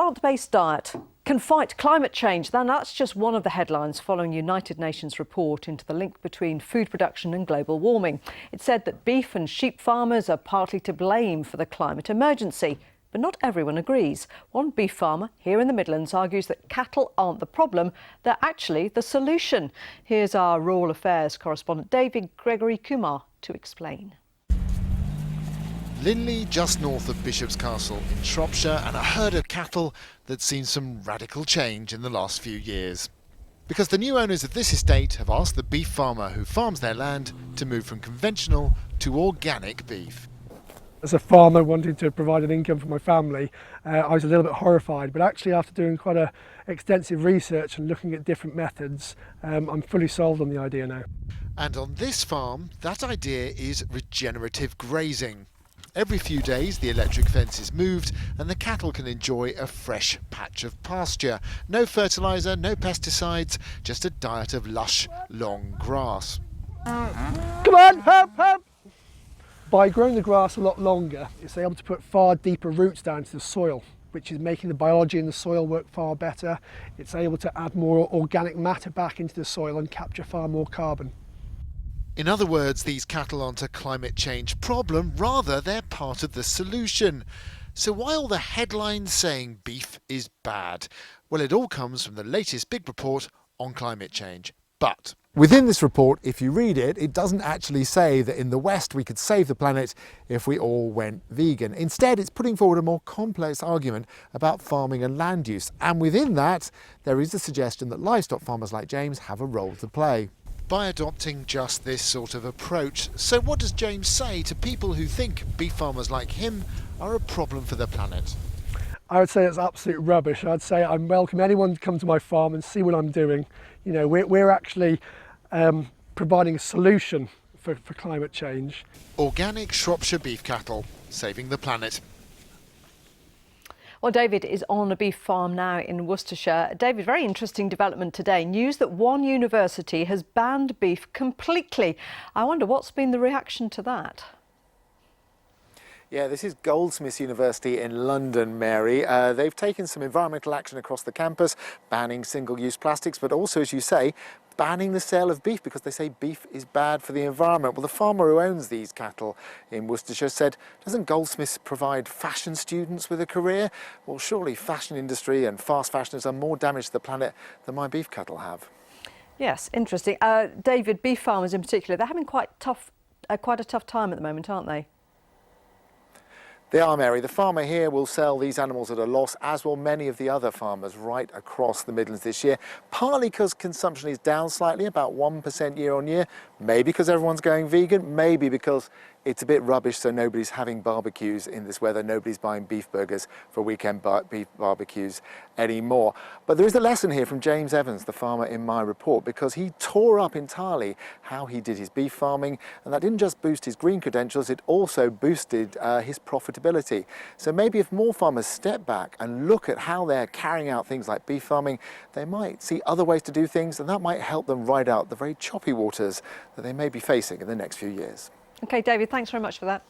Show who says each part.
Speaker 1: plant-based diet can fight climate change. Then that's just one of the headlines following United Nations report into the link between food production and global warming. It said that beef and sheep farmers are partly to blame for the climate emergency. But not everyone agrees. One beef farmer here in the Midlands argues that cattle aren't the problem, they're actually the solution. Here's our rural affairs correspondent Gregory-Kumar to explain.
Speaker 2: Linley, just north of Bishop's Castle in Shropshire, and a herd of cattle that's seen some radical change in the last few years. Because the new owners of this estate have asked the beef farmer who farms their land to move from conventional to organic beef.
Speaker 3: As a farmer wanting to provide an income for my family, I was a little bit horrified, but actually after doing quite extensive research and looking at different methods, I'm fully sold on the idea now.
Speaker 2: And on this farm, that idea is regenerative grazing. Every few days the electric fence is moved and the cattle can enjoy a fresh patch of pasture. No fertiliser, no pesticides, just a diet of lush, long grass.
Speaker 3: Come on, help, help! By growing the grass a lot longer, it's able to put far deeper roots down into the soil, which is making the biology in the soil work far better. It's able to add more organic matter back into the soil and capture far more carbon.
Speaker 2: In other words, these cattle aren't a climate change problem, rather they're part of the solution. So why all the headlines saying beef is bad? Well, it all comes from the latest big report on climate change. But within this report, if you read it, it doesn't actually say that in the West we could save the planet if we all went vegan. Instead, it's putting forward a more complex argument about farming and land use. And within that, there is the suggestion that livestock farmers like James have a role to play by adopting just this sort of approach. So what does James say to people who think beef farmers like him are a problem for the planet?
Speaker 3: I would say it's absolute rubbish. I'd say I welcome anyone to come to my farm and see what I'm doing. You know, we're actually providing a solution for climate change.
Speaker 2: Organic Shropshire beef cattle, saving the planet.
Speaker 1: Well, David is on a beef farm now in Worcestershire. David, very interesting development today. News that one university has banned beef completely. I wonder what's been the reaction to that?
Speaker 4: Yeah, this is Goldsmiths University in London, Mary. They've taken some environmental action across the campus, banning single-use plastics, but also, as you say, banning the sale of beef because they say beef is bad for the environment. Well, the farmer who owns these cattle in Worcestershire said, doesn't Goldsmiths provide fashion students with a career? Well, surely fashion industry and fast fashion has done more damage to the planet than my beef cattle have.
Speaker 1: Yes, interesting. David, beef farmers in particular, they're having quite a tough time at the moment, aren't they?
Speaker 4: They are, Mary. The farmer here will sell these animals at a loss, as will many of the other farmers right across the Midlands this year, partly because consumption is down slightly, about 1% year on year, maybe because everyone's going vegan, maybe because it's a bit rubbish, so nobody's having barbecues in this weather, nobody's buying beef burgers for weekend beef barbecues anymore. But there is a lesson here from James Evans, the farmer in my report, because he tore up entirely how he did his beef farming, and that didn't just boost his green credentials, it also boosted his profitability. So maybe if more farmers step back and look at how they're carrying out things like beef farming, they might see other ways to do things, and that might help them ride out the very choppy waters that they may be facing in the next few years.
Speaker 1: OK, David, thanks very much for that.